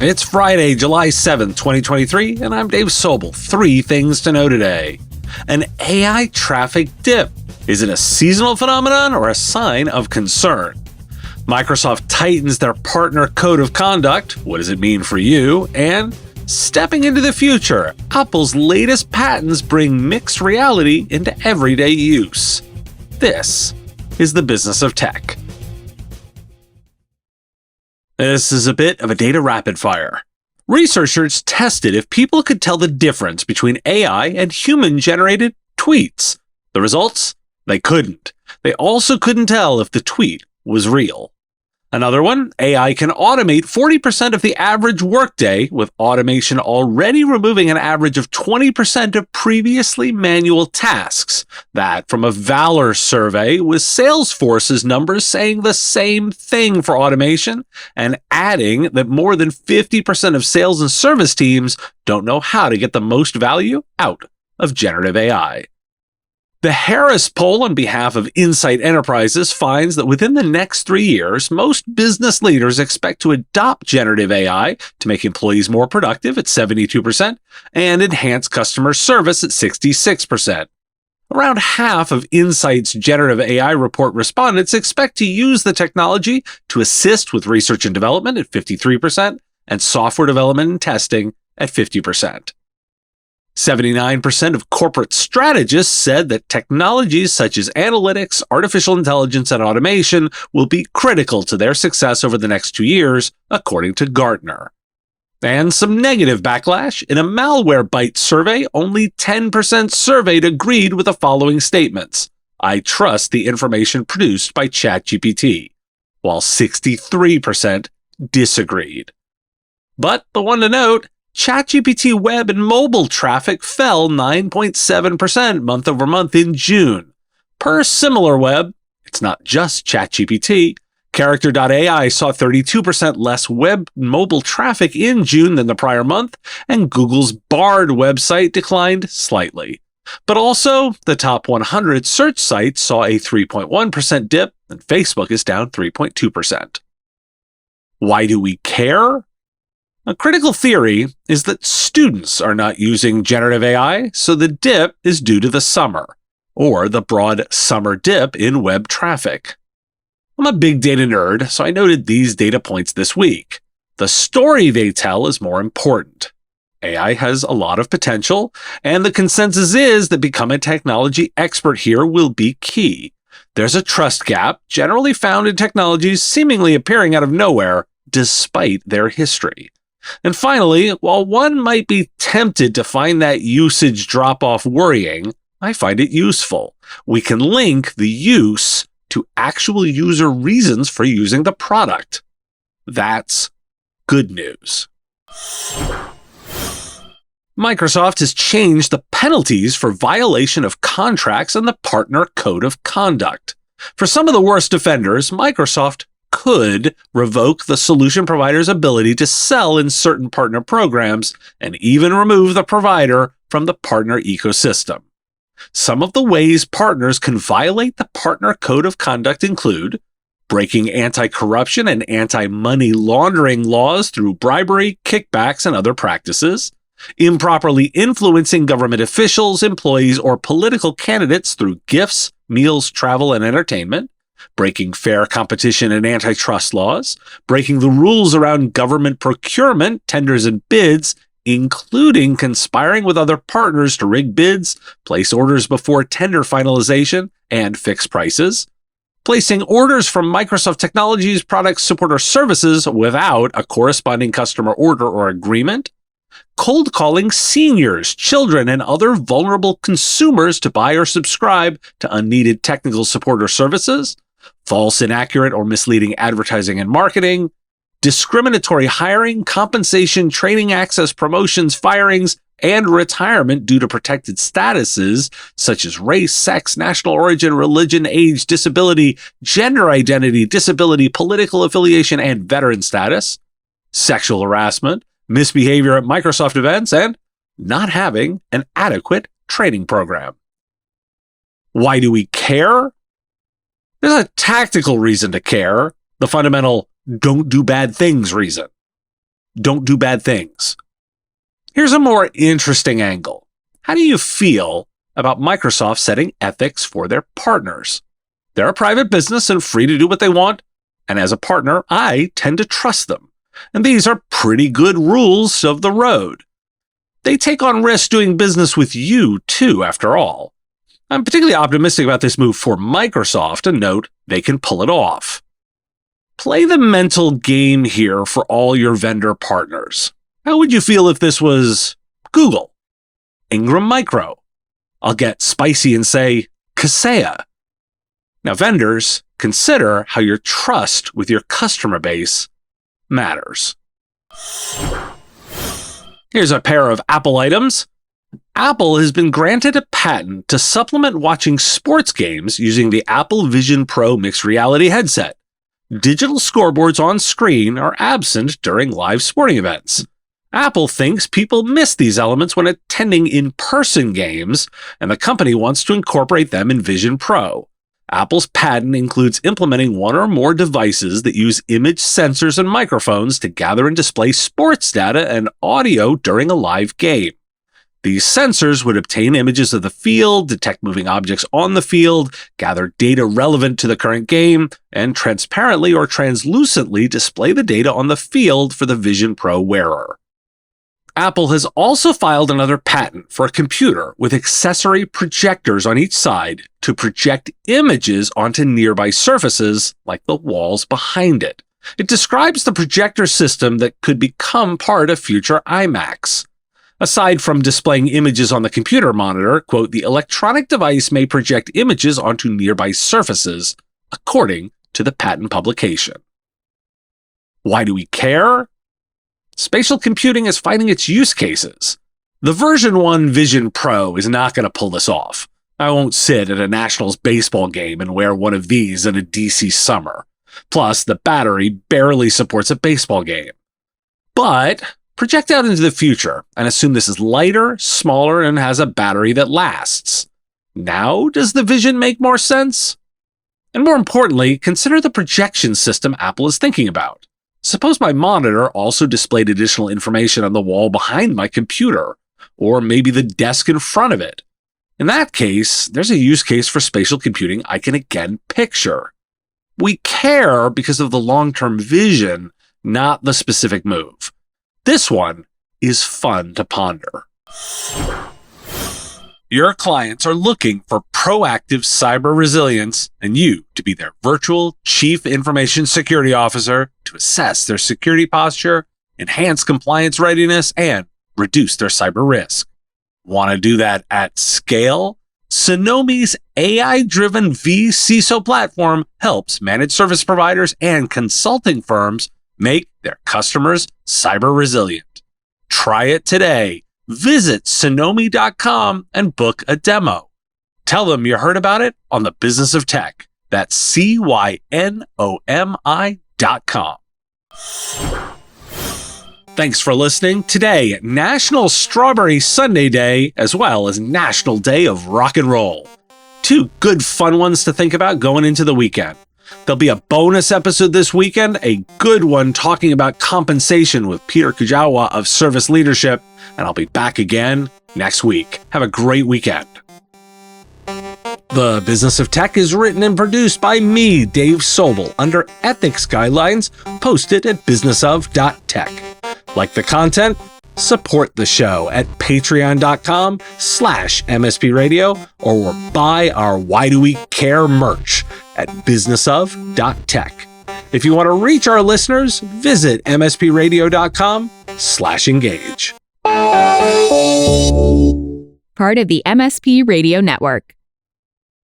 It's Friday, July 7th, 2023, and I'm Dave Sobel. 3 things to know today. An AI traffic dip. Is it a seasonal phenomenon or a sign of concern? Microsoft tightens their partner code of conduct. What does it mean for you? And stepping into the future, Apple's latest patents bring mixed reality into everyday use. This is the business of tech. This is a bit of a data rapid fire. Researchers tested if people could tell the difference between AI and human-generated tweets. The results? They couldn't. They also couldn't tell if the tweet was real. Another one, AI can automate 40% of the average workday, with automation already removing an average of 20% of previously manual tasks. That from a Valor survey, with Salesforce's numbers saying the same thing for automation, and adding that more than 50% of sales and service teams don't know how to get the most value out of generative AI. The Harris poll on behalf of Insight Enterprises finds that within the next 3 years, most business leaders expect to adopt generative AI to make employees more productive at 72% and enhance customer service at 66%. Around half of Insight's generative AI report respondents expect to use the technology to assist with research and development at 53% and software development and testing at 50%. 79% of corporate strategists said that technologies such as analytics, artificial intelligence, and automation will be critical to their success over the next 2 years, according to Gartner. And some negative backlash. In a Malwarebytes survey, only 10% surveyed agreed with the following statements. I trust the information produced by ChatGPT, while 63% disagreed. But the one to note, ChatGPT web and mobile traffic fell 9.7% month over month in June. Per SimilarWeb, it's not just ChatGPT, Character.ai saw 32% less web and mobile traffic in June than the prior month, and Google's Bard website declined slightly. But also, the top 100 search sites saw a 3.1% dip, and Facebook is down 3.2%. Why do we care? A critical theory is that students are not using generative AI, so the dip is due to the summer, or the broad summer dip in web traffic. I'm a big data nerd, so I noted these data points this week. The story they tell is more important. AI has a lot of potential, and the consensus is that becoming a technology expert here will be key. There's a trust gap generally found in technologies seemingly appearing out of nowhere, despite their history. And finally, while one might be tempted to find that usage drop-off worrying, I find it useful. We can link the use to actual user reasons for using the product. That's good news. Microsoft has changed the penalties for violation of contracts in the partner code of conduct. For some of the worst offenders, Microsoft could revoke the solution provider's ability to sell in certain partner programs and even remove the provider from the partner ecosystem. Some of the ways partners can violate the partner code of conduct include breaking anti-corruption and anti-money laundering laws through bribery, kickbacks, and other practices, improperly influencing government officials, employees, or political candidates through gifts, meals, travel, and entertainment, breaking fair competition and antitrust laws, breaking the rules around government procurement, tenders, and bids, including conspiring with other partners to rig bids, place orders before tender finalization, and fix prices, placing orders from Microsoft Technologies products, support, or services without a corresponding customer order or agreement, cold calling seniors, children, and other vulnerable consumers to buy or subscribe to unneeded technical support or services, false, inaccurate, or misleading advertising and marketing, discriminatory hiring, compensation, training access, promotions, firings, and retirement due to protected statuses such as race, sex, national origin, religion, age, disability, gender identity, disability, political affiliation, and veteran status, sexual harassment, misbehavior at Microsoft events, and not having an adequate training program. Why do we care? There's a tactical reason to care, the fundamental don't do bad things reason. don't do bad things. Here's a more interesting angle. How do you feel about Microsoft setting ethics for their partners? They're a private business and free to do what they want, and as a partner, I tend to trust them. And these are pretty good rules of the road. They take on risks doing business with you, too, after all. I'm particularly optimistic about this move for Microsoft, and note they can pull it off. Play the mental game here for all your vendor partners. How would you feel if this was Google, Ingram Micro? I'll get spicy and say Kaseya. Now, vendors, consider how your trust with your customer base matters. Here's a pair of Apple items. Apple has been granted a patent to supplement watching sports games using the Apple Vision Pro mixed reality headset. Digital scoreboards on screen are absent during live sporting events. Apple thinks people miss these elements when attending in-person games, and the company wants to incorporate them in Vision Pro. Apple's patent includes implementing one or more devices that use image sensors and microphones to gather and display sports data and audio during a live game. These sensors would obtain images of the field, detect moving objects on the field, gather data relevant to the current game, and transparently or translucently display the data on the field for the Vision Pro wearer. Apple has also filed another patent for a computer with accessory projectors on each side to project images onto nearby surfaces, like the walls behind it. It describes the projector system that could become part of future iMacs. Aside from displaying images on the computer monitor, quote, the electronic device may project images onto nearby surfaces, according to the patent publication. Why do we care? Spatial computing is finding its use cases. The version 1 Vision Pro is not going to pull this off. I won't sit at a Nationals baseball game and wear one of these in a DC summer. Plus, the battery barely supports a baseball game. But project out into the future and assume this is lighter, smaller, and has a battery that lasts. Now, does the Vision make more sense? And more importantly, consider the projection system Apple is thinking about. Suppose my monitor also displayed additional information on the wall behind my computer, or maybe the desk in front of it. In that case, there's a use case for spatial computing I can again picture. We care because of the long-term vision, not the specific move. This one is fun to ponder. Your clients are looking for proactive cyber resilience and you to be their virtual chief information security officer to assess their security posture, enhance compliance readiness, and reduce their cyber risk. Want to do that at scale? Sonomi's AI-driven vCISO platform helps managed service providers and consulting firms make their customers cyber resilient. Try it today. Visit Sonomi.com and book a demo. Tell them you heard about it on the Business of Tech. That's CYNOMI.com. Thanks for listening. Today, National Strawberry Sundae Day, as well as National Day of Rock and Roll. Two good fun ones to think about going into the weekend. There'll be a bonus episode this weekend, a good one talking about compensation with Peter Kujawa of Service Leadership, and I'll be back again next week. Have a great weekend. The Business of Tech is written and produced by me, Dave Sobel, under ethics guidelines posted at businessof.tech. Like the content? Support the show at patreon.com/MSP Radio or buy our Why Do We Care merch at businessof.tech. If you want to reach our listeners, visit mspradio.com/engage. Part of the MSP Radio Network.